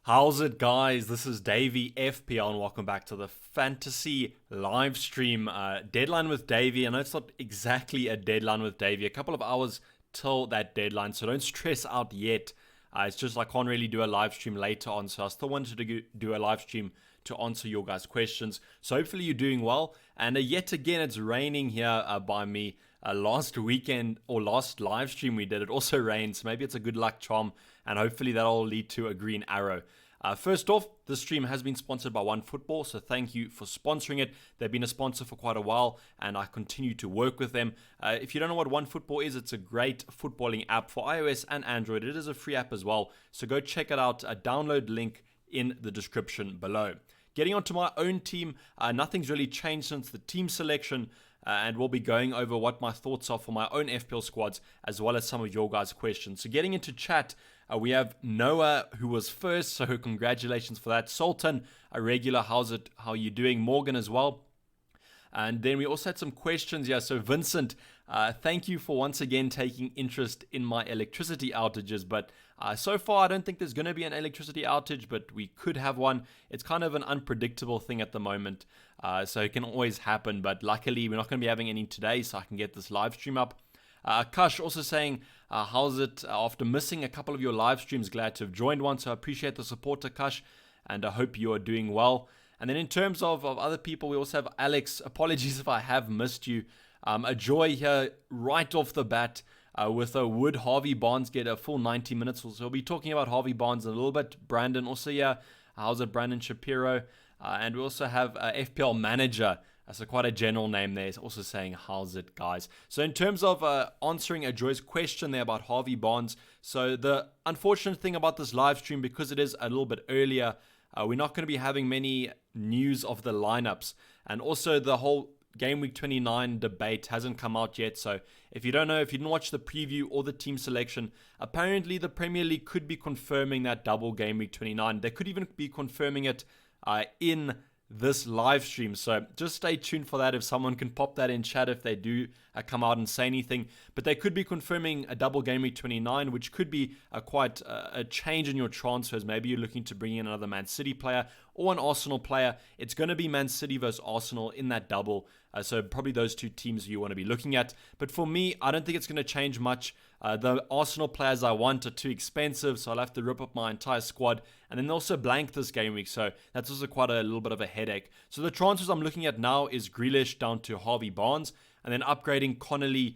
How's it, guys? This is Dayvy FPL and welcome back to the Fantasy Livestream deadline with Dayvy. I know it's not exactly a deadline with Dayvy, a couple of hours till that deadline, so don't stress out yet. It's just I can't really do a live stream later on, so I still wanted to do a live stream to answer your guys' questions. So hopefully you're doing well. And yet again, it's raining here by me. Last weekend or last live stream we did, it also rained, so maybe it's a good luck charm, and hopefully that'll lead to a green arrow. First off, this stream has been sponsored by OneFootball, so thank you for sponsoring it. They've been a sponsor for quite a while, and I continue to work with them. If you don't know what OneFootball is, it's a great footballing app for iOS and Android. It is a free app as well, so go check it out. A download link in the description below. Getting onto my own team, nothing's really changed since the team selection, and we'll be going over what my thoughts are for my own FPL squads, as well as some of your guys' questions. So getting into chat, we have Noah, who was first, so congratulations for that. Sultan, a regular, how are you doing? Morgan as well. And then we also had some questions here. So Vincent, thank you for once again taking interest in my electricity outages. But so far, I don't think there's going to be an electricity outage, but we could have one. It's kind of an unpredictable thing at the moment. So it can always happen. But luckily, we're not going to be having any today, so I can get this live stream up. Akash also saying, how's it after missing a couple of your live streams? Glad to have joined one. So I appreciate the support, Akash, and I hope you are doing well. And then in terms of other people, we also have Alex. Apologies if I have missed you. A joy here right off the bat with would Harvey Barnes get a full 90 minutes? So we'll be talking about Harvey Barnes in a little bit. Brandon also here. How's it, Brandon Shapiro? And we also have FPL Manager. So quite a general name there. He's also saying, how's it, guys? So in terms of answering a Joy's question there about Harvey Barnes. So the unfortunate thing about this live stream, because it is a little bit earlier, we're not going to be having many news of the lineups. And also the whole Gameweek 29 debate hasn't come out yet. So if you don't know, if you didn't watch the preview or the team selection, apparently the Premier League could be confirming that double Gameweek 29. They could even be confirming it in this live stream. So just stay tuned for that. If someone can pop that in chat if they do come out and say anything. But they could be confirming a double game week 29, which could be quite a change in your transfers. Maybe you're looking to bring in another Man City player or an Arsenal player. It's going to be Man City versus Arsenal in that double. So probably those two teams you want to be looking at. But for me, I don't think it's going to change much. The Arsenal players I want are too expensive, so I'll have to rip up my entire squad. And then also blank this game week, so that's also quite a little bit of a headache. So the transfers I'm looking at now is Grealish down to Harvey Barnes, and then upgrading Connolly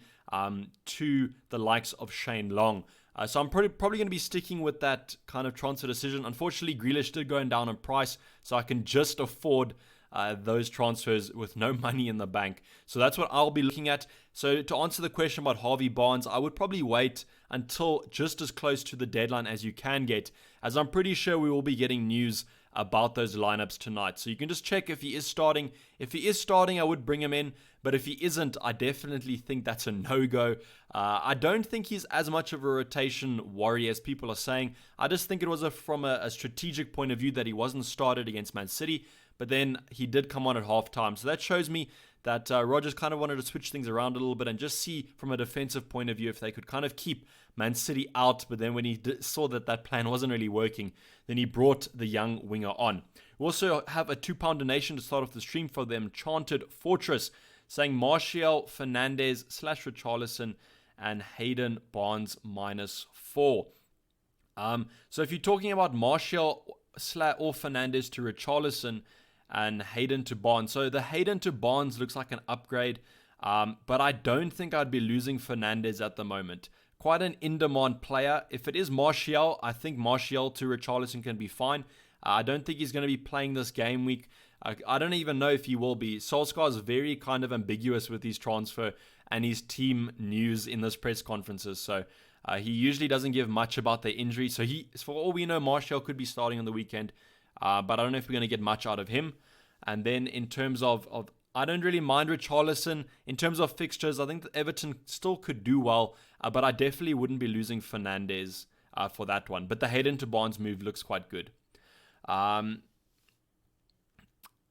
to the likes of Shane Long. So I'm probably going to be sticking with that kind of transfer decision. Unfortunately, Grealish did go down in price, so I can just afford those transfers with no money in the bank. So that's what I'll be looking at. So to answer the question about Harvey Barnes, I would probably wait until just as close to the deadline as you can get, as I'm pretty sure we will be getting news about those lineups tonight. So you can just check if he is starting. If he is starting, I would bring him in. But if he isn't, I definitely think that's a no-go. I don't think he's as much of a rotation warrior as people are saying. I just think it was from a strategic point of view that he wasn't started against Man City. But then he did come on at halftime. So that shows me that Rodgers kind of wanted to switch things around a little bit and just see from a defensive point of view if they could kind of keep Man City out. But then when he saw that that plan wasn't really working, then he brought the young winger on. We also have a £2 donation to start off the stream for the Enchanted Fortress, saying Martial, Fernandes / Richarlison and Hayden Barnes -4. So if you're talking about Martial or Fernandes to Richarlison and Hayden to Barnes. So the Hayden to Barnes looks like an upgrade, but I don't think I'd be losing Fernandes at the moment. Quite an in-demand player. If it is Martial, I think Martial to Richarlison can be fine. I don't think he's going to be playing this game week. I don't even know if he will be. Solskjaer is very kind of ambiguous with his transfer and his team news in this press conferences. So he usually doesn't give much about their injury. So for all we know, Martial could be starting on the weekend. But I don't know if we're going to get much out of him. And then in terms of I don't really mind Richarlison. In terms of fixtures, I think that Everton still could do well. But I definitely wouldn't be losing Fernandes for that one. But the Hayden to Barnes move looks quite good.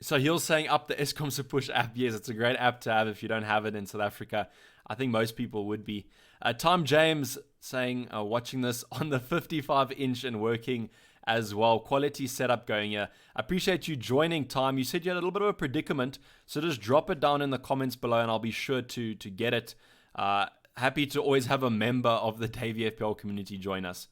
So he's saying up the Eskom to Push app. Yes, it's a great app to have if you don't have it in South Africa. I think most people would be. Tom James saying, watching this on the 55-inch and working as well. Quality setup going here. Appreciate you joining, Time. You said you had a little bit of a predicament, so just drop it down in the comments below and I'll be sure to get it. Happy to always have a member of the Dayvy FPL community join us.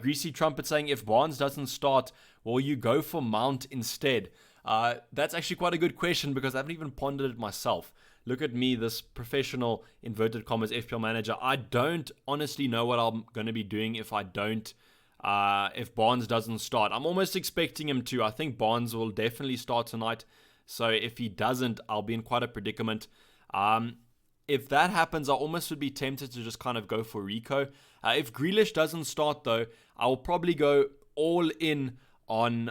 Greasy Trumpet saying, if Barnes doesn't start, will you go for Mount instead? That's actually quite a good question because I haven't even pondered it myself. Look at me, this professional, inverted commas, FPL manager. I don't honestly know what I'm going to be doing if Barnes doesn't start. I'm almost expecting him to. I think Barnes will definitely start tonight. So if he doesn't, I'll be in quite a predicament. If that happens, I almost would be tempted to just kind of go for Rico. If Grealish doesn't start, though, I'll probably go all in on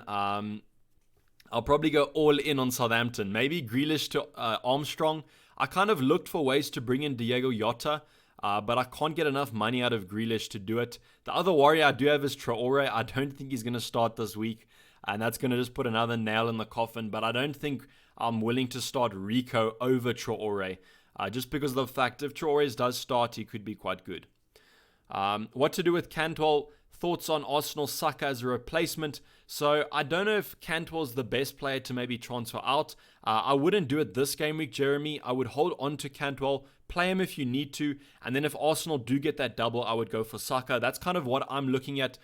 Southampton. Maybe Grealish to Armstrong. I kind of looked for ways to bring in Diego Jota, but I can't get enough money out of Grealish to do it. The other warrior I do have is Traore. I don't think he's going to start this week, and that's going to just put another nail in the coffin. But I don't think I'm willing to start Rico over Traore, just because of the fact if Traore does start, he could be quite good. What to do with Cantwell? Thoughts on Arsenal Saka as a replacement? So I don't know if Cantwell's the best player to maybe transfer out. I wouldn't do it this game week, Jeremy. I would hold on to Cantwell, play him if you need to, and then if Arsenal do get that double, I would go for Saka. That's kind of what I'm looking at.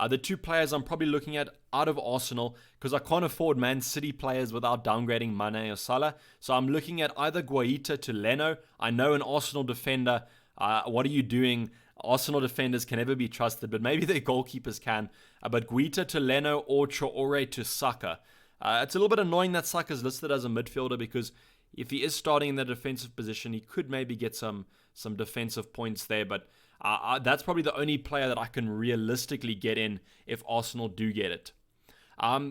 The two players I'm probably looking at out of Arsenal, because I can't afford Man City players without downgrading Mane or Salah. So I'm looking at either Guaita to Leno. I know an Arsenal defender. What are you doing? Arsenal defenders can never be trusted, but maybe their goalkeepers can. But Guaita to Leno or Traore to Saka. It's a little bit annoying that Saka's listed as a midfielder because if he is starting in the defensive position, he could maybe get some defensive points there. But that's probably the only player that I can realistically get in if Arsenal do get it.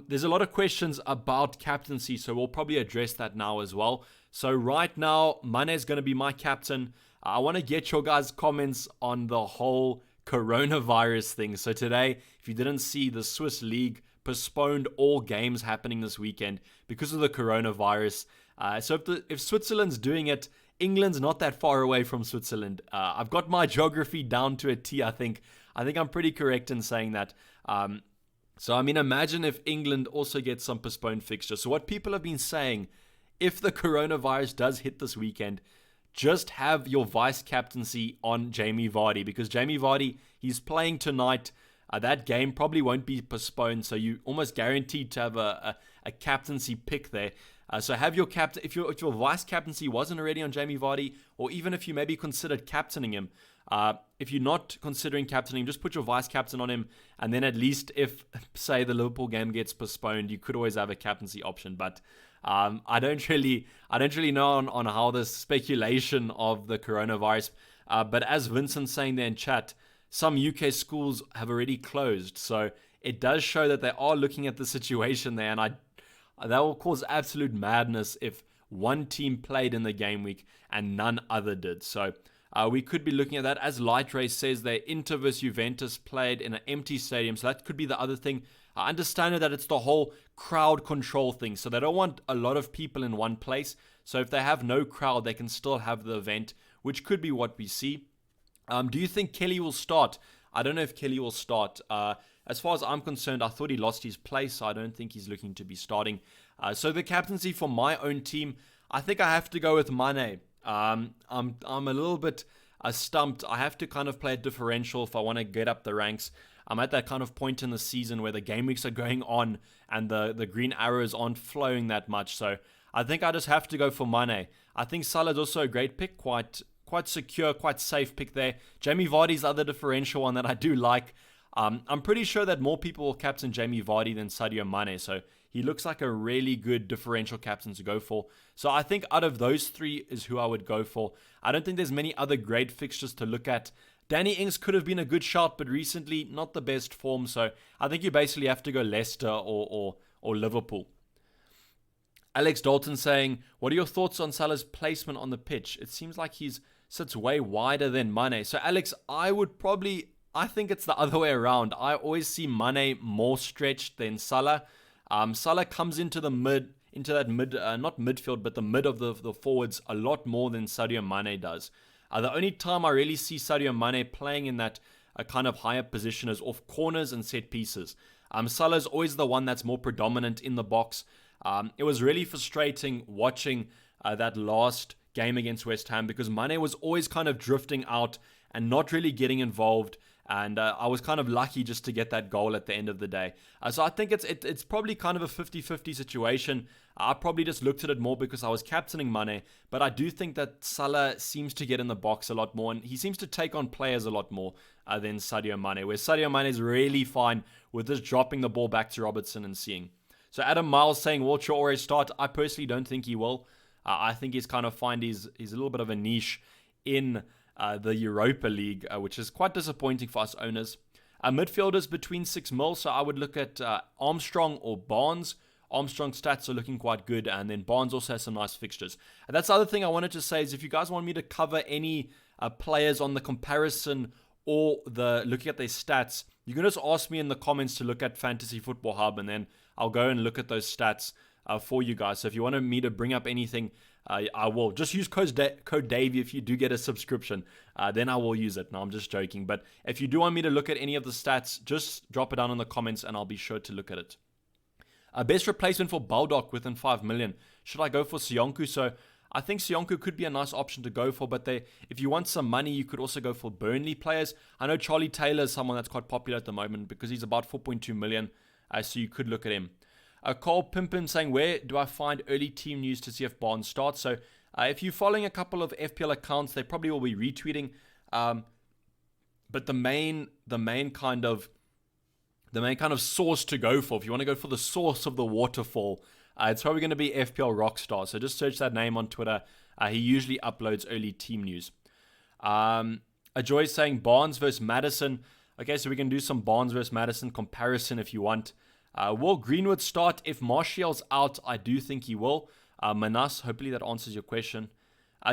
There's a lot of questions about captaincy, so we'll probably address that now as well. So right now, Mane is going to be my captain. I want to get your guys' comments on the whole coronavirus thing. So today, if you didn't see, the Swiss League postponed all games happening this weekend because of the coronavirus. So if Switzerland's doing it, England's not that far away from Switzerland. I've got my geography down to a T, I think. I think I'm pretty correct in saying that. So, I mean, imagine if England also gets some postponed fixtures. So what people have been saying, if the coronavirus does hit this weekend, just have your vice captaincy on Jamie Vardy, because Jamie Vardy, he's playing tonight. That game probably won't be postponed, so you almost guaranteed to have a captaincy pick there. So have your captain, if your vice captaincy wasn't already on Jamie Vardy, or even if you maybe considered captaining him, if you're not considering captaining him, just put your vice captain on him, and then at least if, say, the Liverpool game gets postponed, you could always have a captaincy option. But I don't really know on how this speculation of the coronavirus. But as Vincent's saying there in chat, some UK schools have already closed, so it does show that they are looking at the situation there, and that will cause absolute madness if one team played in the game week and none other did. So we could be looking at that. As Light Ray says there, Inter vs Juventus played in an empty stadium, so that could be the other thing. I understand that it's the whole crowd control thing, so they don't want a lot of people in one place. So if they have no crowd, they can still have the event, which could be what we see. Do you think Kelly will start? I don't know if Kelly will start. As far as I'm concerned, I thought he lost his place, so I don't think he's looking to be starting. So the captaincy for my own team, I think I have to go with Mane. I'm a little bit stumped. I have to kind of play a differential if I want to get up the ranks. I'm at that kind of point in the season where the game weeks are going on and the green arrows aren't flowing that much. So I think I just have to go for Mane. I think Salah's also a great pick, quite secure, quite safe pick there. Jamie Vardy's the other differential one that I do like. I'm pretty sure that more people will captain Jamie Vardy than Sadio Mane, so he looks like a really good differential captain to go for. So I think out of those three is who I would go for. I don't think there's many other great fixtures to look at. Danny Ings could have been a good shot, but recently not the best form, so I think you basically have to go Leicester or Liverpool. Alex Dalton saying, what are your thoughts on Salah's placement on the pitch? It seems like he sits way wider than Mane. So Alex, I think it's the other way around. I always see Mane more stretched than Salah. Salah comes into the mid, not midfield, but the mid of the forwards a lot more than Sadio Mane does. The only time I really see Sadio Mane playing in that kind of higher position is off corners and set pieces. Salah's always the one that's more predominant in the box. It was really frustrating watching that last game against West Ham because Mane was always kind of drifting out and not really getting involved. And I was kind of lucky just to get that goal at the end of the day. So I think it's probably kind of a 50-50 situation. I probably just looked at it more because I was captaining Mane. But I do think that Salah seems to get in the box a lot more. And he seems to take on players a lot more than Sadio Mane. Where Sadio Mane is really fine with just dropping the ball back to Robertson and seeing. So Adam Miles saying, will Traore start? I personally don't think he will. I think he's kind of find he's a little bit of a niche in the Europa League, which is quite disappointing for us owners. Midfielders between 6 mil, so I would look at Armstrong or Barnes. Armstrong's stats are looking quite good, and then Barnes also has some nice fixtures. And that's the other thing I wanted to say is if you guys want me to cover any players on the comparison or the looking at their stats, you can just ask me in the comments to look at Fantasy Football Hub, and then I'll go and look at those stats for you guys. So if you wanted me to bring up anything, I will. Just use code Dayvy if you do get a subscription. Then I will use it. No, I'm just joking. But if you do want me to look at any of the stats, just drop it down in the comments and I'll be sure to look at it. Best replacement for Baldock within 5 million. Should I go for Sionku? So I think Sionku could be a nice option to go for. But if you want some money, you could also go for Burnley players. I know Charlie Taylor is someone that's quite popular at the moment because he's about 4.2 million. So you could look at him. Cole Pimpin saying, where do I find early team news to see if Barnes starts? So if you're following a couple of FPL accounts, they probably will be retweeting. But the main kind of source to go for, if you want to go for the source of the waterfall, it's probably going to be FPL Rockstar. So just search that name on Twitter. He usually uploads early team news. Ajoy saying Barnes versus Maddison. Okay, so we can do some Barnes versus Maddison comparison if you want. Will Greenwood start? If Martial's out, I do think he will. Manas, hopefully that answers your question.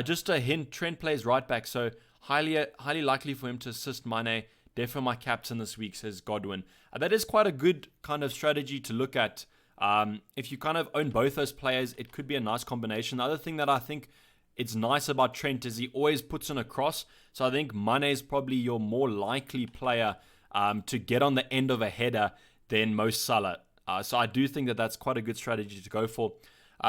Just a hint, Trent plays right back, so highly likely for him to assist Mane. Definitely my captain this week, says Godwin. That is quite a good kind of strategy to look at. If you kind of own both those players, it could be a nice combination. The other thing that I think it's nice about Trent is he always puts in a cross. So I think Mane is probably your more likely player to get on the end of a header than Mo Salah. So I do think that that's quite a good strategy to go for.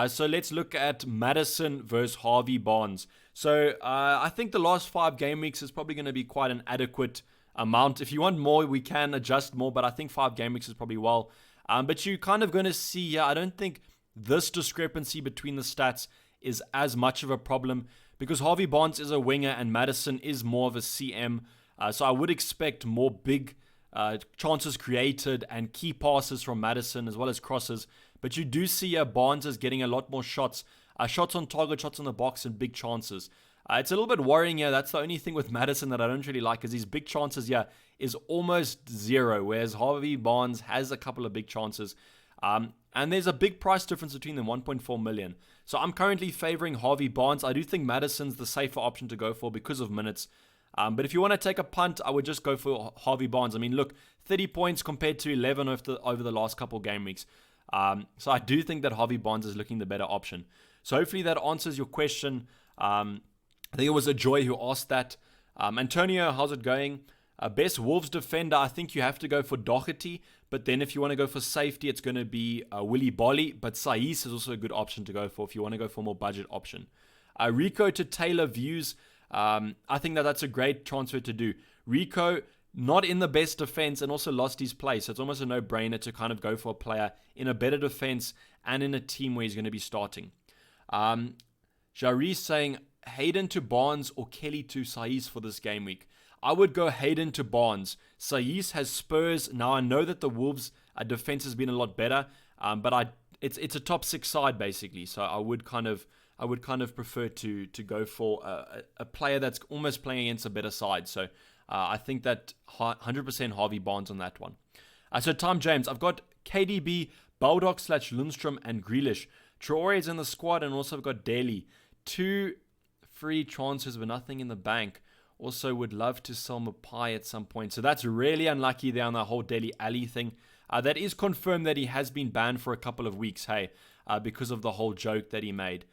So let's look at Maddison versus Harvey Barnes. So I think the last 5 game weeks is probably going to be quite an adequate amount. If you want more, we can adjust more, but I think 5 game weeks is probably well. But you're kind of going to see here, I don't think this discrepancy between the stats is as much of a problem because Harvey Barnes is a winger and Maddison is more of a CM. So I would expect more big chances created and key passes from Maddison as well as crosses. But you do see Barnes is getting a lot more shots. Shots on target, shots on the box, and big chances. It's a little bit worrying here. That's the only thing with Maddison that I don't really like is his big chances here is almost zero, whereas Harvey Barnes has a couple of big chances. And there's a big price difference between them, 1.4 million. So I'm currently favoring Harvey Barnes. I do think Maddison's the safer option to go for because of minutes. But if you want to take a punt, I would just go for Harvey Barnes. I mean, look, 30 points compared to 11 over the last couple game weeks. So I do think that Harvey Barnes is looking the better option. So hopefully that answers your question. I think it was a Joy who asked that. Antonio, how's it going? Best Wolves defender, I think you have to go for Doherty. But then if you want to go for safety, it's going to be Willy Bolly. But Saiss is also a good option to go for if you want to go for a more budget option. Rico to Taylor views. I think that's a great transfer to do. Rico, not in the best defense and also lost his place. So it's almost a no-brainer to kind of go for a player in a better defense and in a team where he's going to be starting. Jari saying Hayden to Barnes or Kelly to Saiss for this game week. I would go Hayden to Barnes. Saiss has Spurs. Now I know that the Wolves' defense has been a lot better, but it's a top 6 side basically. So I would kind of prefer to go for a player that's almost playing against a better side. So I think that 100% Harvey Barnes on that one. So Tom James, I've got KDB, Baldock / Lundstrom and Grealish. Traore is in the squad and also I've got Daly. 2 free transfers but nothing in the bank. Also would love to sell Mapai at some point. So that's really unlucky there on the whole Dele Alli thing. That is confirmed that he has been banned for a couple of weeks, because of the whole joke that he made.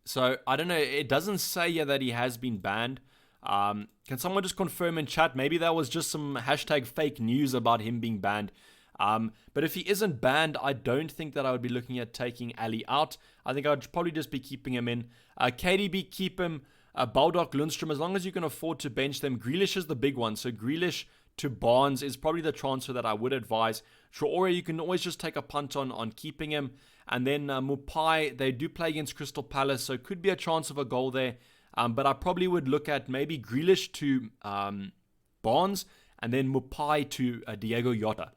So I don't know. It doesn't say here that he has been banned. Can someone just confirm in chat? Maybe that was just some hashtag fake news about him being banned. But if he isn't banned, I don't think that I would be looking at taking Ali out. I think I would probably just be keeping him in. KDB, keep him. Baldock, Lundstrom, as long as you can afford to bench them. Grealish is the big one. So Grealish to Barnes is probably the transfer that I would advise. Traore, you can always just take a punt on keeping him. And then Mupai, they do play against Crystal Palace, so could be a chance of a goal there. But I probably would look at maybe Grealish to Barnes and then Mupai to Diego Jota.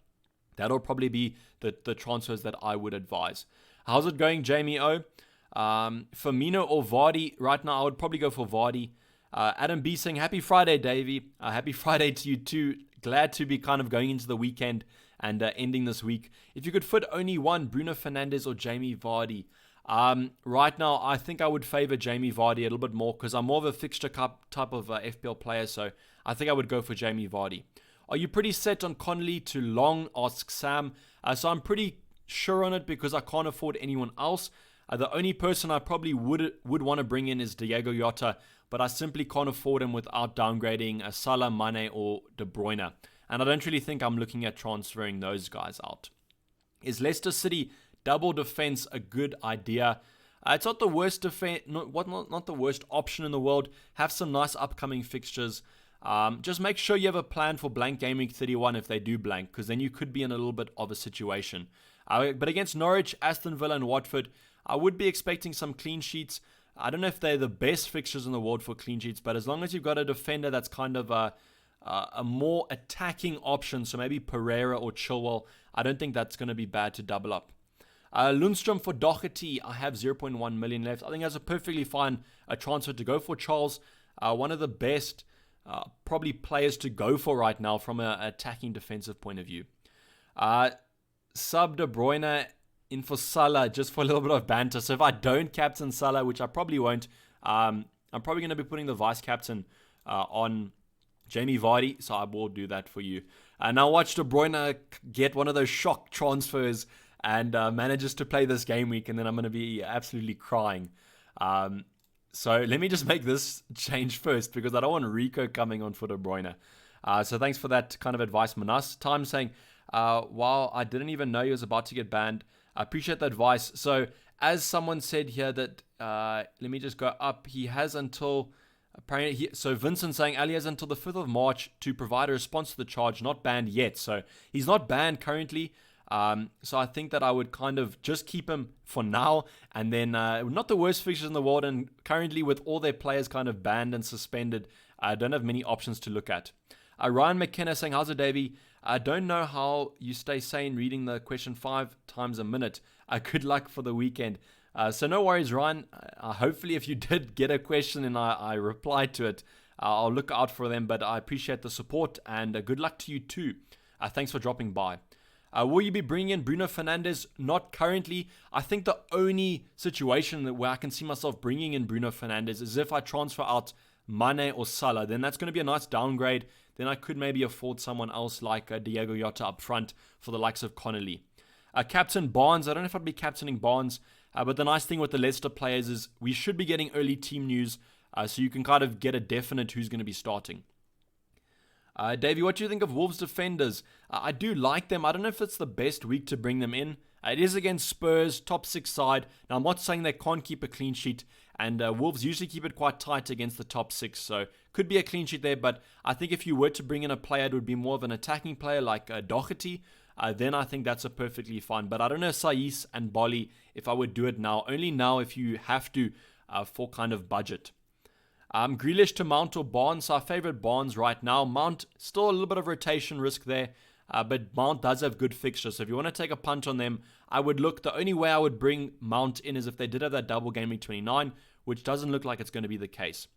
That'll probably be the transfers that I would advise. How's it going, Jamie O? Firmino or Vardy? Right now, I would probably go for Vardy. Adam B saying, happy Friday, Dayvy. Happy Friday to you too. Glad to be kind of going into the weekend and ending this week. If you could fit only one, Bruno Fernandes or Jamie Vardy? Right now, I think I would favor Jamie Vardy a little bit more because I'm more of a fixture type of FPL player, so I think I would go for Jamie Vardy. Are you pretty set on Connolly to long? Asks Sam. So I'm pretty sure on it because I can't afford anyone else. The only person I probably would want to bring in is Diego Jota, but I simply can't afford him without downgrading Salah, Mane, or De Bruyne. And I don't really think I'm looking at transferring those guys out. Is Leicester City double defense a good idea? It's not the worst defense, not the worst option in the world. Have some nice upcoming fixtures. Just make sure you have a plan for blank Game Week 31 if they do blank, because then you could be in a little bit of a situation. But against Norwich, Aston Villa, and Watford, I would be expecting some clean sheets. I don't know if they're the best fixtures in the world for clean sheets, but as long as you've got a defender that's kind of a more attacking option, so maybe Pereira or Chilwell, I don't think that's going to be bad to double up. Lundstrom for Doherty, I have 0.1 million left. I think that's a perfectly fine transfer to go for Charles. One of the best probably players to go for right now from an attacking defensive point of view. Sub De Bruyne in for Salah just for a little bit of banter. So if I don't captain Salah, which I probably won't, I'm probably going to be putting the vice captain on Jamie Vardy, so I will do that for you. Now watch De Bruyne get one of those shock transfers and manages to play this game week, and then I'm going to be absolutely crying. So let me just make this change first because I don't want Rico coming on for De Bruyne. So thanks for that kind of advice, Manas. Time saying, wow, I didn't even know he was about to get banned. I appreciate the advice. So as someone said here that, let me just go up. He has until, apparently, so Vincent saying Ali has until the 5th of March to provide a response to the charge, not banned yet. So he's not banned currently. So I think that I would kind of just keep him for now, and then not the worst fixtures in the world, and currently with all their players kind of banned and suspended, I don't have many options to look at. Ryan McKenna saying, how's it, Dayvy? I don't know how you stay sane reading the question 5 times a minute. Good luck for the weekend. So no worries, Ryan. Hopefully if you did get a question and I replied to it, I'll look out for them, but I appreciate the support, and good luck to you too. Thanks for dropping by. Will you be bringing in Bruno Fernandes? Not currently. I think the only situation where I can see myself bringing in Bruno Fernandes is if I transfer out Mane or Salah. Then that's going to be a nice downgrade. Then I could maybe afford someone else like Diego Jota up front for the likes of Connolly. Captain Barnes. I don't know if I'd be captaining Barnes. But the nice thing with the Leicester players is we should be getting early team news. So you can kind of get a definite who's going to be starting. Davey, what do you think of Wolves defenders? I do like them. I don't know if it's the best week to bring them in. It is against Spurs, top 6 side. Now, I'm not saying they can't keep a clean sheet, and Wolves usually keep it quite tight against the top 6, so could be a clean sheet there, but I think if you were to bring in a player, it would be more of an attacking player like Doherty, then I think that's a perfectly fine. But I don't know Saiss and Bolly if I would do it now. Only now if you have to for kind of budget. Grealish to Mount or Barnes. Our favorite Barnes right now. Mount, still a little bit of rotation risk there. But Mount does have good fixtures. So if you want to take a punt on them, I would look. The only way I would bring Mount in is if they did have that double game week 29, which doesn't look like it's going to be the case.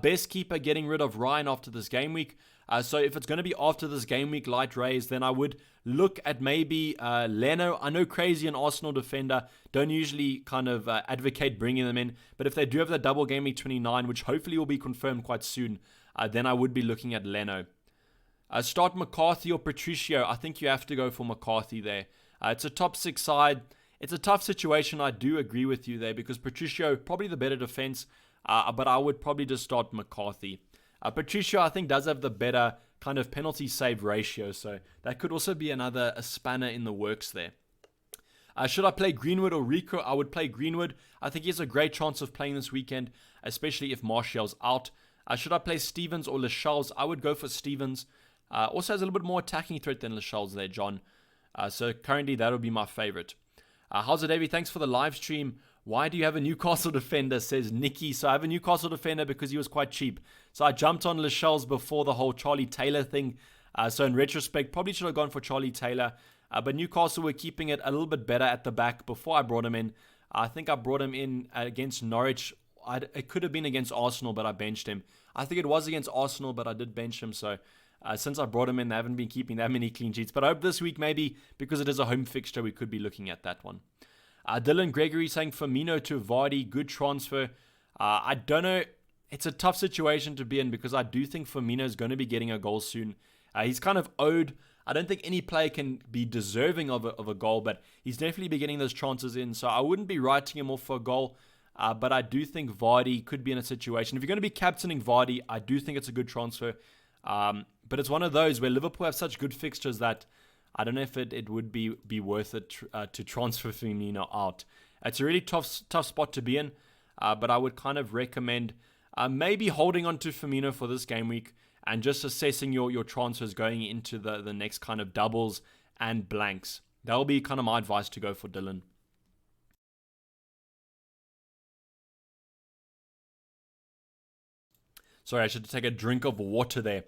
Best keeper getting rid of Ryan after this game week. So if it's going to be after this game week, light raise, then I would look at maybe Leno. I know Crazy and Arsenal defender don't usually kind of advocate bringing them in. But if they do have the double game week 29, which hopefully will be confirmed quite soon, then I would be looking at Leno. Start McCarthy or Patricio. I think you have to go for McCarthy there. It's a top 6 side. It's a tough situation. I do agree with you there because Patricio, probably the better defense. But I would probably just start McCarthy. Patricio, I think, does have the better kind of penalty save ratio, so that could also be a spanner in the works there. Should I play Greenwood or Rico? I would play Greenwood. I think he has a great chance of playing this weekend, especially if Martial's out. Should I play Stevens or Lascelles? I would go for Stevens. Also has a little bit more attacking threat than Lascelles there, John. So currently that would be my favorite. How's it, Dayvy? Thanks for the live stream. Why do you have a Newcastle defender, says Nikki. So I have a Newcastle defender because he was quite cheap. So I jumped on Lascelles before the whole Charlie Taylor thing. So in retrospect, probably should have gone for Charlie Taylor. But Newcastle were keeping it a little bit better at the back before I brought him in. I think I brought him in against Norwich. It could have been against Arsenal, but I benched him. I think it was against Arsenal, but I did bench him. So since I brought him in, they haven't been keeping that many clean sheets. But I hope this week, maybe, because it is a home fixture, we could be looking at that one. Dylan Gregory saying Firmino to Vardy, good transfer. I don't know. It's a tough situation to be in because I do think Firmino is going to be getting a goal soon. He's kind of owed. I don't think any player can be deserving of a goal, but he's definitely be getting those chances in. So I wouldn't be writing him off for a goal. But I do think Vardy could be in a situation. If you're going to be captaining Vardy, I do think it's a good transfer. But it's one of those where Liverpool have such good fixtures that I don't know if it would be worth it to transfer Firmino out. It's a really tough spot to be in. But I would kind of recommend maybe holding on to Firmino for this game week and just assessing your transfers going into the next kind of doubles and blanks. That will be kind of my advice to go for Dylan. Sorry, I should take a drink of water there.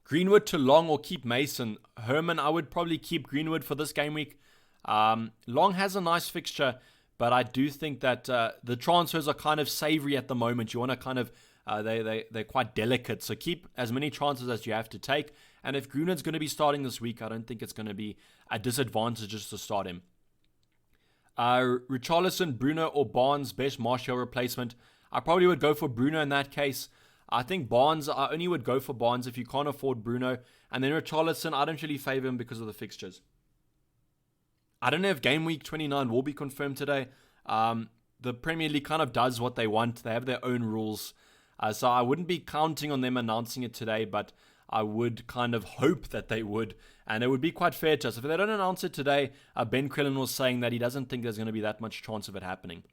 Greenwood to Long or keep Mason. Herman, I would probably keep Greenwood for this game week. Long has a nice fixture, but I do think that the transfers are kind of savory at the moment. You want to kind of, they're quite delicate. So keep as many chances as you have to take. And if Greenwood's going to be starting this week, I don't think it's going to be a disadvantage just to start him. Richarlison, Bruno or Barnes, best Martial replacement. I probably would go for Bruno in that case. I think Barnes, I only would go for Barnes if you can't afford Bruno. And then Richarlison, I don't really favor him because of the fixtures. I don't know if Game Week 29 will be confirmed today. The Premier League kind of does what they want. They have their own rules. So I wouldn't be counting on them announcing it today, but I would kind of hope that they would. And it would be quite fair to us. If they don't announce it today, Ben Krillin was saying that he doesn't think there's going to be that much chance of it happening.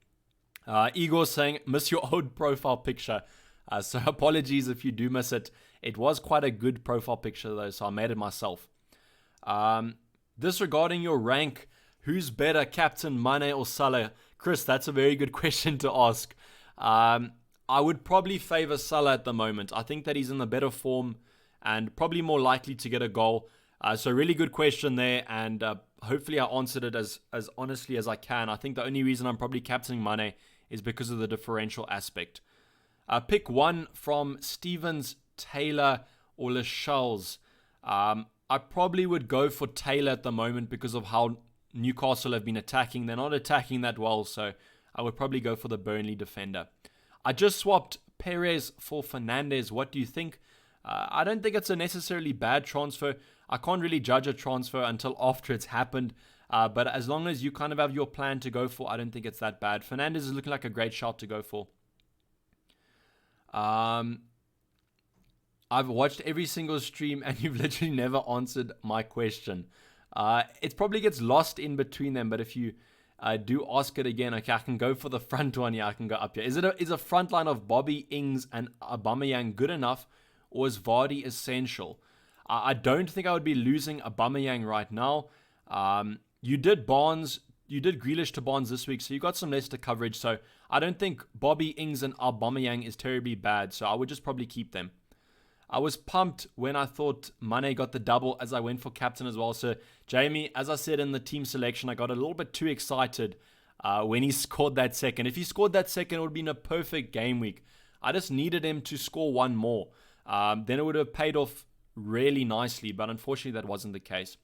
Igor saying, miss your old profile picture. So apologies if you do miss it. It was quite a good profile picture though, so I made it myself. Disregarding your rank, who's better, Captain, Mane or Salah? Chris, that's a very good question to ask. I would probably favor Salah at the moment. I think that he's in the better form and probably more likely to get a goal. So really good question there, and hopefully I answered it as honestly as I can. I think the only reason I'm probably captaining Mane is because of the differential aspect. Pick one from Stevens, Taylor, or Lascelles. I probably would go for Taylor at the moment because of how Newcastle have been attacking. They're not attacking that well, so I would probably go for the Burnley defender. I just swapped Perez for Fernandes. What do you think? I don't think it's a necessarily bad transfer. I can't really judge a transfer until after it's happened. But as long as you kind of have your plan to go for, I don't think it's that bad. Fernandes is looking like a great shot to go for. I've watched every single stream and you've literally never answered my question. It probably gets lost in between them, but if you do ask it again, okay, I can go for the front one. Yeah, I can go up here. Is a front line of Bobby, Ings, and Aubameyang good enough, or is Vardy essential? I don't think I would be losing Aubameyang right now. You did Grealish to Barnes this week, so you got some Leicester coverage. So I don't think Bobby, Ings, and Aubameyang is terribly bad. So I would just probably keep them. I was pumped when I thought Mane got the double as I went for captain as well. So Jamie, as I said in the team selection, I got a little bit too excited when he scored that second. If he scored that second, it would have been a perfect game week. I just needed him to score one more. Then it would have paid off really nicely, but unfortunately that wasn't the case.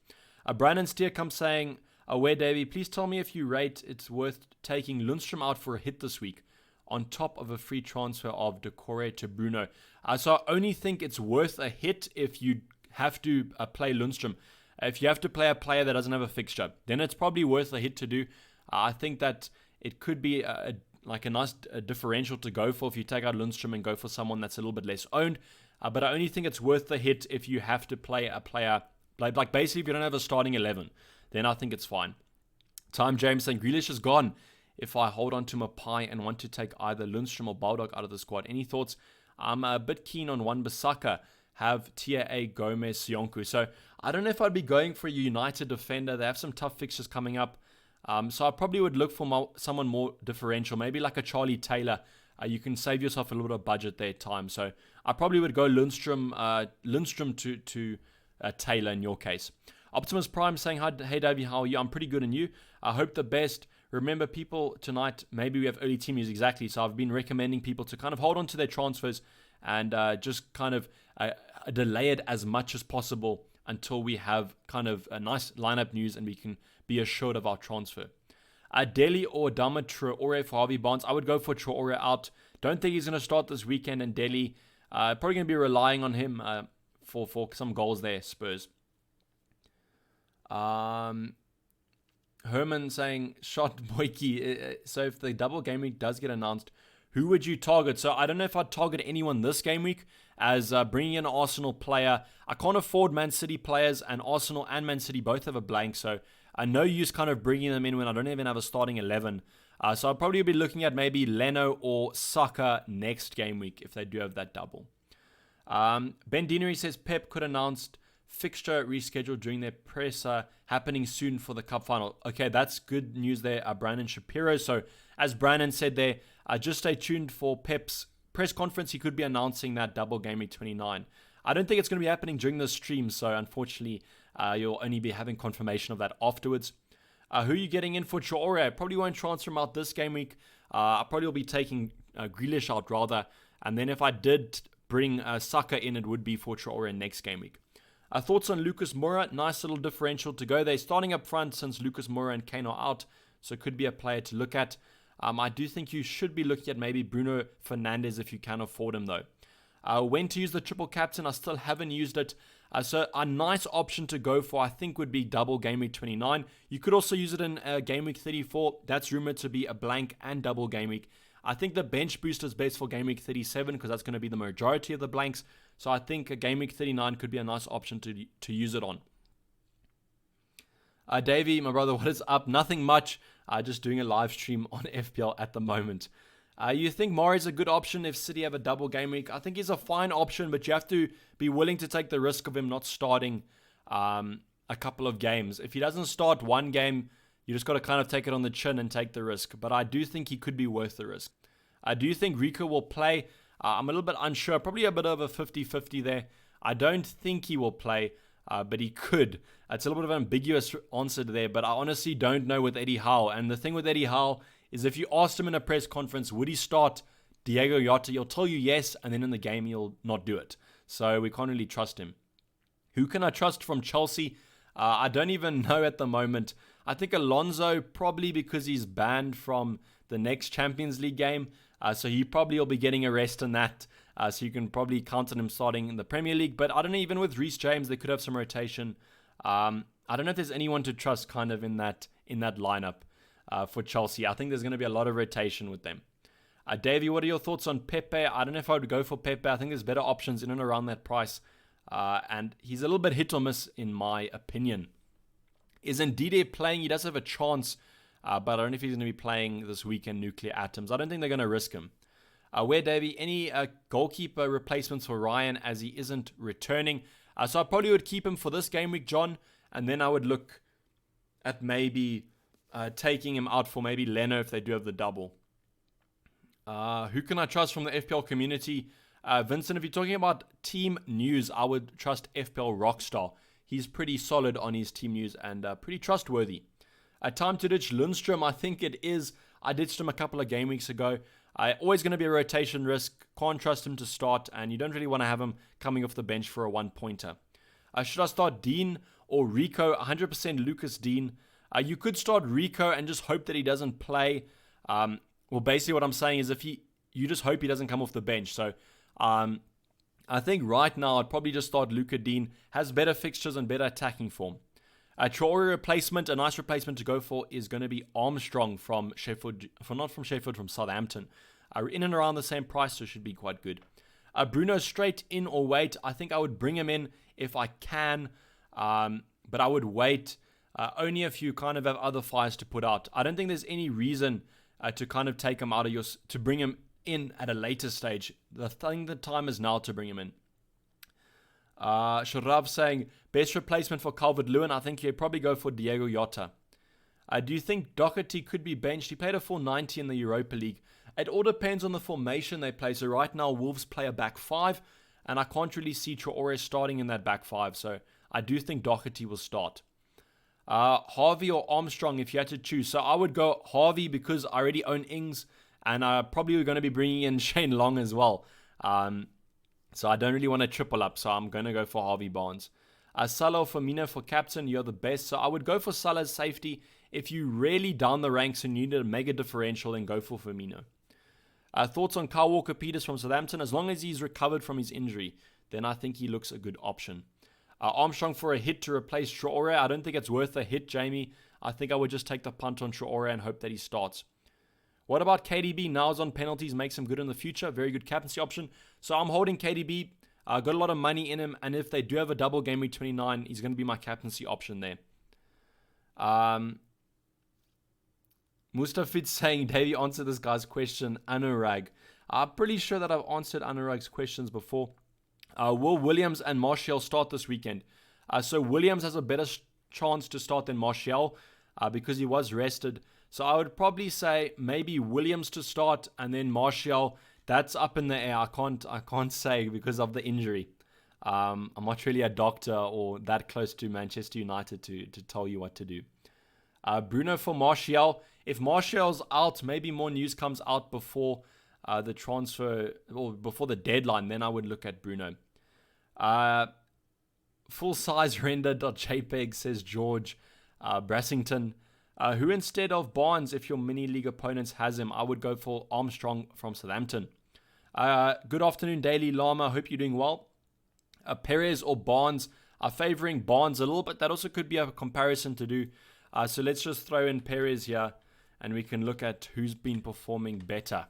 Brandon Steer comes saying, where Dayvy, please tell me if you rate it's worth taking Lundstrom out for a hit this week on top of a free transfer of Decore to Bruno. So I only think it's worth a hit if you have to play Lundstrom. If you have to play a player that doesn't have a fixture, then it's probably worth a hit to do. I think that it could be like a nice differential to go for if you take out Lundstrom and go for someone that's a little bit less owned. But I only think it's worth the hit if you have to play a player, like basically if you don't have a starting 11, then I think it's fine. Time James saying, Grealish is gone. If I hold on to Mapai and want to take either Lundstrom or Baldock out of the squad, any thoughts? I'm a bit keen on Wan-Bissaka, have TAA, Gomez, Sionku. So I don't know if I'd be going for a United defender. They have some tough fixtures coming up. So I probably would look for someone more differential, maybe like a Charlie Taylor. You can save yourself a little bit of budget there, time. So I probably would go Lundstrom to Taylor in your case. Optimus Prime saying, hey Davey, how are you? I'm pretty good, and you? I hope the best. Remember, people, tonight, maybe we have early team news, exactly. So I've been recommending people to kind of hold on to their transfers and just kind of delay it as much as possible until we have kind of a nice lineup news and we can be assured of our transfer. Delhi or Adama Traore for Harvey Barnes. I would go for Traore out. Don't think he's going to start this weekend in Delhi. Probably going to be relying on him for some goals there, Spurs. Herman saying, shot Boyki. So if the double game week does get announced, who would you target? So I don't know if I'd target anyone this game week as bringing in an Arsenal player. I can't afford Man City players, and Arsenal and Man City both have a blank. So no use kind of bringing them in when I don't even have a starting 11. So I'll probably be looking at maybe Leno or Saka next game week if they do have that double. Ben Deanery says Pep could announce fixture rescheduled during their presser happening soon for the cup final. Okay, that's good news there, Brandon Shapiro. So as Brandon said there, just stay tuned for Pep's press conference. He could be announcing that double game week 29. I don't think it's going to be happening during the stream, so unfortunately you'll only be having confirmation of that afterwards. Who are you getting in for Traore? I probably won't transfer him out this game week. I probably will be taking Grealish out rather. And then if I did bring Saka in, it would be for Traore next game week. Thoughts on Lucas Moura? Nice little differential to go. They're starting up front since Lucas Moura and Kane are out, so it could be a player to look at. I do think you should be looking at maybe Bruno Fernandes if you can afford him though. When to use the triple captain? I still haven't used it. So a nice option to go for I think would be double game week 29. You could also use it in game week 34. That's rumored to be a blank and double game week. I think the bench booster is best for game week 37 because that's going to be the majority of the blanks. So I think a game week 39 could be a nice option to use it on. Dayvy, my brother, what is up? Nothing much. Just doing a live stream on FPL at the moment. You think Mari's a good option if City have a double game week? I think he's a fine option, but you have to be willing to take the risk of him not starting a couple of games. If he doesn't start one game, you just got to kind of take it on the chin and take the risk. But I do think he could be worth the risk. Do you think Rico will play? I'm a little bit unsure. Probably a bit of a 50-50 there. I don't think he will play, but he could. It's a little bit of an ambiguous answer there, but I honestly don't know with Eddie Howe. And the thing with Eddie Howe is if you asked him in a press conference, would he start Diego Jota? He'll tell you yes, and then in the game he'll not do it. So we can't really trust him. Who can I trust from Chelsea? I don't even know at the moment. I think Alonso, probably because he's banned from the next Champions League game. So he probably will be getting a rest in that. So you can probably count on him starting in the Premier League. But I don't know, even with Reece James, they could have some rotation. I don't know if there's anyone to trust kind of in that lineup for Chelsea. I think there's going to be a lot of rotation with them. Davey, what are your thoughts on Pepe? I don't know if I would go for Pepe. I think there's better options in and around that price. And he's a little bit hit or miss in my opinion. Is Ndidi playing? He does have a chance. But I don't know if he's going to be playing this weekend, Nuclear Atoms. I don't think they're going to risk him. Where, Davey, any goalkeeper replacements for Ryan as he isn't returning? So I probably would keep him for this game week, John. And then I would look at maybe taking him out for maybe Leno if they do have the double. Who can I trust from the FPL community? Vincent, if you're talking about team news, I would trust FPL Rockstar. He's pretty solid on his team news and pretty trustworthy. Time to ditch Lundstrom. I think it is. I ditched him a couple of game weeks ago. Always going to be a rotation risk. Can't trust him to start, and you don't really want to have him coming off the bench for a one-pointer. Should I start Dean or Rico? 100% Lucas Dean. You could start Rico and just hope that he doesn't play. Well, basically what I'm saying is you just hope he doesn't come off the bench. So I think right now I'd probably just start Luca Dean. Has better fixtures and better attacking form. A Traore replacement, a nice replacement to go for is going to be Armstrong from Sheffield, from Southampton. In and around the same price, so should be quite good. Bruno straight in or wait. I think I would bring him in if I can, but I would wait only if you kind of have other fires to put out. I don't think there's any reason to kind of take him out of to bring him in at a later stage. The time is now to bring him in. Sharav saying, best replacement for Calvert-Lewin, I think he'd probably go for Diego Jota. Do you think Doherty could be benched? He played a full 90 in the Europa League. It all depends on the formation they play. So right now, Wolves play a back five, and I can't really see Traore starting in that back five. So I do think Doherty will start. Harvey or Armstrong if you had to choose. So I would go Harvey because I already own Ings, and I probably going to be bringing in Shane Long as well. So I don't really want to triple up, so I'm going to go for Harvey Barnes. Salah or Firmino for captain, you're the best. So I would go for Salah's safety. If you really down the ranks and you need a mega differential, then go for Firmino. Thoughts on Kyle Walker-Peters from Southampton? As long as he's recovered from his injury, then I think he looks a good option. Armstrong for a hit to replace Traore. I don't think it's worth a hit, Jamie. I think I would just take the punt on Traore and hope that he starts. What about KDB? Now's on penalties, makes him good in the future. Very good captaincy option. So I'm holding KDB. Got a lot of money in him, and if they do have a double game week 29, he's going to be my captaincy option there. Mustafid saying, Dayvy, answer this guy's question. Anurag. I'm pretty sure that I've answered Anurag's questions before. Will Williams and Martial start this weekend? So Williams has a better chance to start than Martial because he was rested. So I would probably say maybe Williams to start and then Martial. That's up in the air. I can't say because of the injury. I'm not really a doctor or that close to Manchester United to tell you what to do. Bruno for Martial. If Martial's out, maybe more news comes out before the transfer or before the deadline, then I would look at Bruno. Full size render.jpg says George Brassington. Who instead of Barnes, if your mini league opponents has him, I would go for Armstrong from Southampton. Good afternoon, Daily Llama. Hope you're doing well. Perez or Barnes are favoring Barnes a little bit. That also could be a comparison to do. So let's just throw in Perez here and we can look at who's been performing better.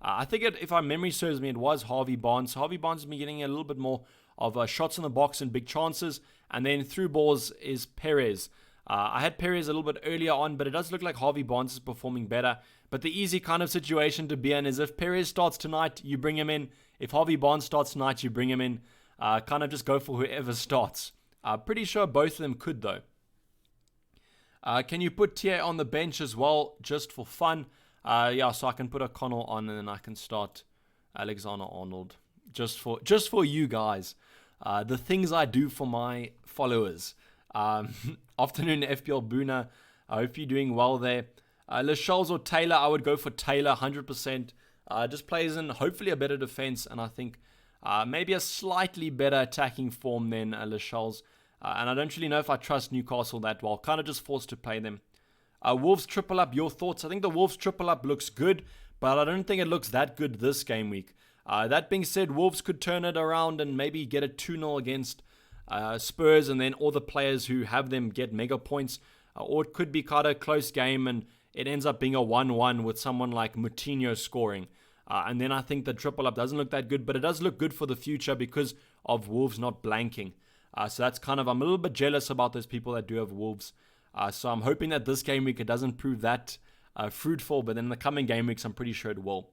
I think if my memory serves me, it was Harvey Barnes. Harvey Barnes has been getting a little bit more of shots in the box and big chances. And then through balls is Perez. I had Perez a little bit earlier on, but it does look like Harvey Barnes is performing better. But the easy kind of situation to be in is if Perez starts tonight, you bring him in. If Harvey Barnes starts tonight, you bring him in. Kind of just go for whoever starts. Pretty sure both of them could, though. Can you put Tier on the bench as well, just for fun? Yeah, so I can put O'Connell on and then I can start Alexander-Arnold. Just for you guys. The things I do for my followers. Afternoon, FPL Boona. I hope you're doing well there. Lascelles or Taylor, I would go for Taylor 100%. Just plays in hopefully a better defense, and I think maybe a slightly better attacking form than Lascelles. And I don't really know if I trust Newcastle that well. Kind of just forced to play them. Wolves triple up, your thoughts? I think the Wolves triple up looks good, but I don't think it looks that good this game week. That being said, Wolves could turn it around and maybe get a 2-0 against Spurs, and then all the players who have them get mega points. Or it could be kind of a close game and it ends up being a 1-1 with someone like Moutinho scoring. And then I think the triple up doesn't look that good, but it does look good for the future because of Wolves not blanking. So that's kind of, I'm a little bit jealous about those people that do have Wolves. So I'm hoping that this game week it doesn't prove that fruitful, but in the coming game weeks I'm pretty sure it will.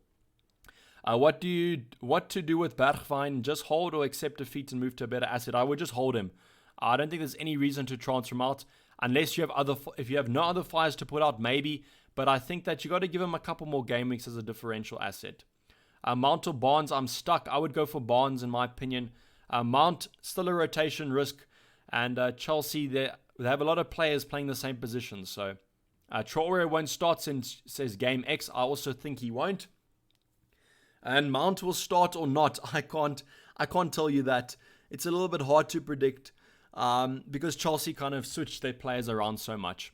What to do with Bergwijn? Just hold or accept defeat and move to a better asset? I would just hold him. I don't think there's any reason to transfer him out unless you have if you have no other fires to put out, maybe. But I think that you got to give him a couple more game weeks as a differential asset. Mount or Barnes? I'm stuck. I would go for Barnes in my opinion. Mount still a rotation risk, and Chelsea they have a lot of players playing the same positions. So Traore won't start since says Game X. I also think he won't. And Mount will start or not. I can't tell you that. It's a little bit hard to predict because Chelsea kind of switched their players around so much.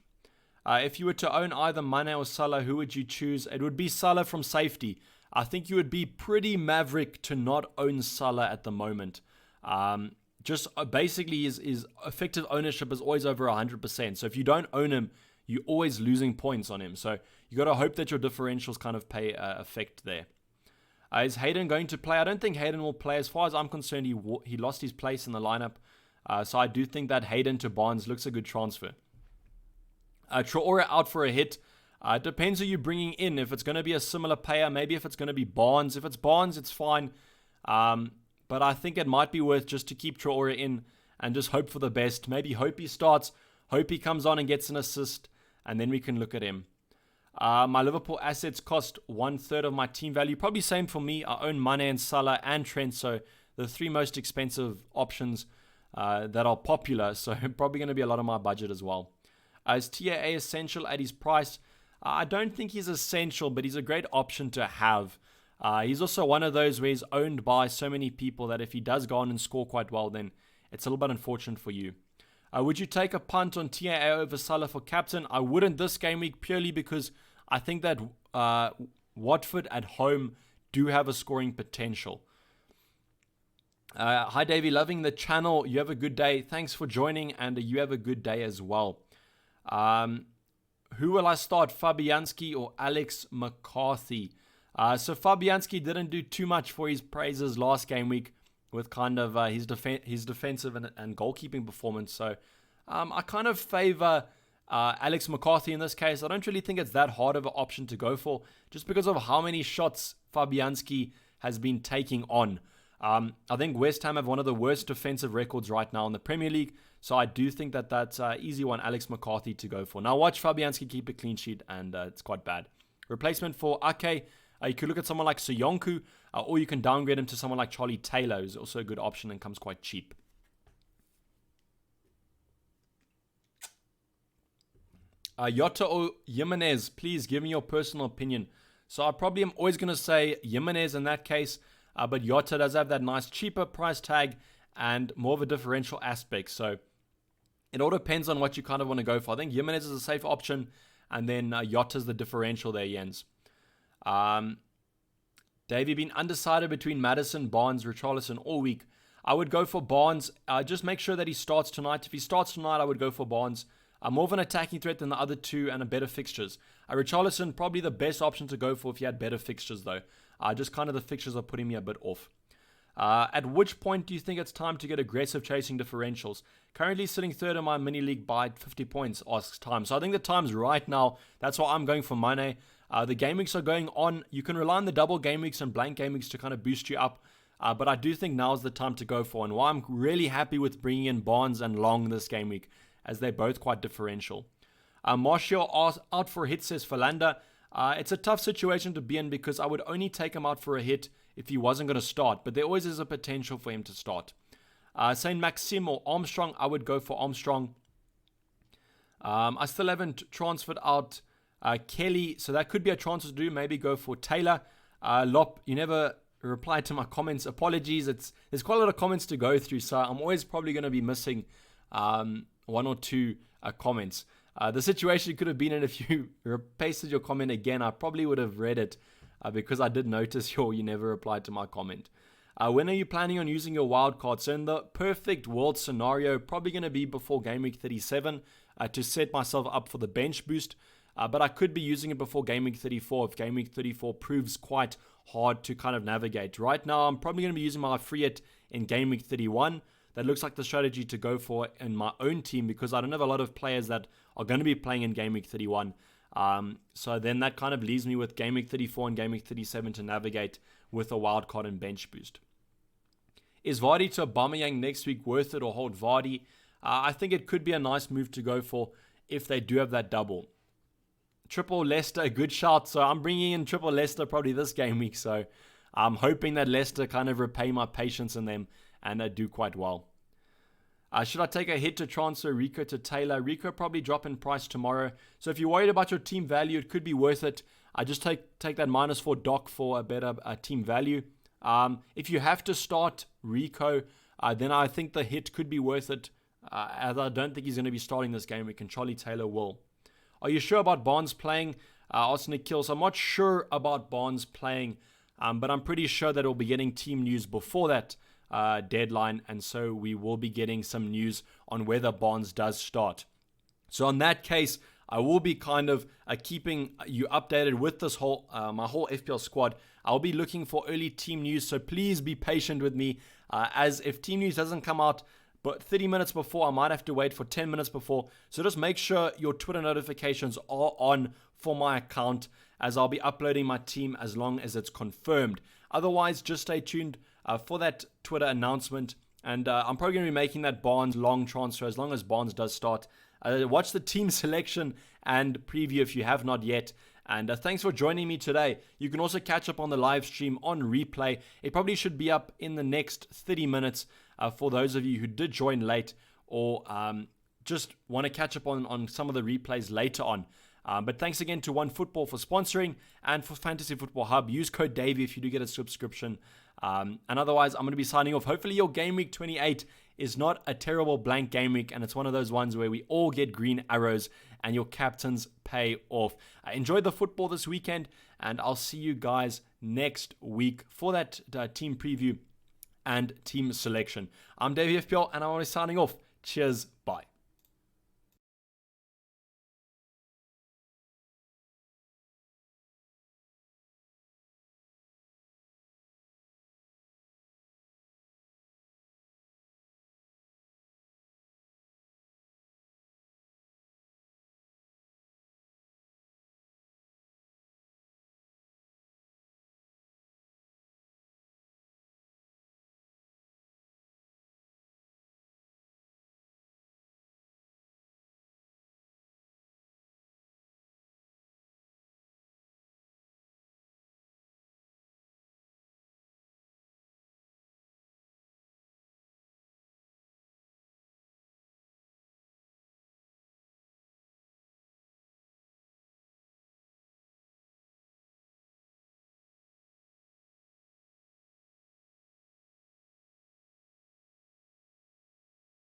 If you were to own either Mane or Salah, who would you choose? It would be Salah from safety. I think you would be pretty maverick to not own Salah at the moment. just basically his effective ownership is always over 100%. So if you don't own him, you're always losing points on him. So you got to hope that your differentials kind of pay effect there. Is Hayden going to play? I don't think Hayden will play. As far as I'm concerned, he lost his place in the lineup. So I do think that Hayden to Barnes looks a good transfer. Traore out for a hit. It depends who you're bringing in. If it's going to be a similar payer, maybe if it's going to be Barnes. If it's Barnes, it's fine. But I think it might be worth just to keep Traore in and just hope for the best. Maybe hope he starts, hope he comes on and gets an assist, and then we can look at him. My Liverpool assets cost 1/3 of my team value. Probably same for me. I own Mane and Salah and Trent, so the 3 most expensive options that are popular. So probably going to be a lot of my budget as well. Is TAA essential at his price? I don't think he's essential, but he's a great option to have. He's also one of those where he's owned by so many people that if he does go on and score quite well, then it's a little bit unfortunate for you. Would you take a punt on TAA over Salah for captain? I wouldn't this game week purely because I think that Watford at home do have a scoring potential. Hi, Dayvy. Loving the channel. You have a good day. Thanks for joining, and you have a good day as well. Who will I start, Fabianski or Alex McCarthy? So Fabianski didn't do too much for his praises last game week with kind of his defensive and goalkeeping performance. So I kind of favor Alex McCarthy in this case. I don't really think it's that hard of an option to go for just because of how many shots Fabianski has been taking on. I think West Ham have one of the worst defensive records right now in the Premier League. So I do think that that's an easy one, Alex McCarthy, to go for. Now watch Fabianski keep a clean sheet, and it's quite bad. Replacement for Ake, you could look at someone like Soyonku, or you can downgrade him to someone like Charlie Taylor, who's also a good option and comes quite cheap. Jota or Jimenez, please give me your personal opinion. So I probably am always going to say Jimenez in that case, but Jota does have that nice cheaper price tag and more of a differential aspect. So it all depends on what you kind of want to go for. I think Jimenez is a safe option, and then Jota's the differential there, Jens. Davey been undecided between Maddison, Barnes, Richarlison all week. I would go for Barnes. Just make sure that he starts tonight. If he starts tonight, I would go for Barnes. More of an attacking threat than the other two and a better fixtures. Richarlison, probably the best option to go for if you had better fixtures though. Just kind of the fixtures are putting me a bit off. At which point do you think it's time to get aggressive chasing differentials? Currently sitting third in my mini league by 50 points, asks Time. So I think the time's right now. That's why I'm going for Mane. The game weeks are going on. You can rely on the double game weeks and blank game weeks to kind of boost you up. But I do think now's the time to go for. And why I'm really happy with bringing in Barnes and Long this game week, as they're both quite differential. Martial out for a hit, says Philander. It's a tough situation to be in because I would only take him out for a hit if he wasn't going to start, but there always is a potential for him to start. Saying Maxim or Armstrong, I would go for Armstrong. I still haven't transferred out Kelly, so that could be a transfer to do. Maybe go for Taylor. Lop, you never replied to my comments. Apologies. There's quite a lot of comments to go through, so I'm always probably going to be missing one or two comments. The situation could have been in if you pasted your comment again, I probably would have read it because I did notice you never replied to my comment. When are you planning on using your wildcard? So in the perfect world scenario, probably going to be before Game Week 37 to set myself up for the bench boost. But I could be using it before Game Week 34 if Game Week 34 proves quite hard to kind of navigate. Right now, I'm probably going to be using my free hit in Game Week 31. That looks like the strategy to go for in my own team because I don't have a lot of players that are going to be playing in Game Week 31. So then that kind of leaves me with Game Week 34 and Game Week 37 to navigate with a wildcard and bench boost. Is Vardy to Aubameyang next week worth it or hold Vardy? I think it could be a nice move to go for if they do have that double. Triple Leicester, a good shout. So I'm bringing in Triple Leicester probably this game week. So I'm hoping that Leicester kind of repay my patience in them and do quite well. Should I take a hit to transfer Rico to Taylor? Rico probably drop in price tomorrow. So if you're worried about your team value, it could be worth it. I just take that -4 dock for a better team value. If you have to start Rico, then I think the hit could be worth it. As I don't think he's going to be starting this game week, and Charlie Taylor will. Are you sure about Barnes playing? Arsenic Kills. I'm not sure about Barnes playing, but I'm pretty sure that he'll be getting team news before that. deadline, and so we will be getting some news on whether Bonds does start. So in that case, I will be kind of keeping you updated with this whole my whole FPL squad. I'll be looking for early team news, so please be patient with me. As if team news doesn't come out but 30 minutes before, I might have to wait for 10 minutes before. So just make sure your Twitter notifications are on for my account, as I'll be uploading my team as long as it's confirmed. Otherwise, just stay tuned for that Twitter announcement. And I'm probably going to be making that Barnes long transfer as long as Barnes does start. Watch the team selection and preview if you have not yet. And thanks for joining me today. You can also catch up on the live stream on replay. It probably should be up in the next 30 minutes for those of you who did join late or just want to catch up on some of the replays later on. But thanks again to OneFootball for sponsoring, and for Fantasy Football Hub. Use code Dayvy if you do get a subscription. And otherwise, I'm going to be signing off. Hopefully your Game Week 28 is not a terrible blank game week, and it's one of those ones where we all get green arrows and your captains pay off. Enjoy the football this weekend, and I'll see you guys next week for that team preview and team selection. I'm Dayvy FPL, and I'm always signing off. Cheers, bye.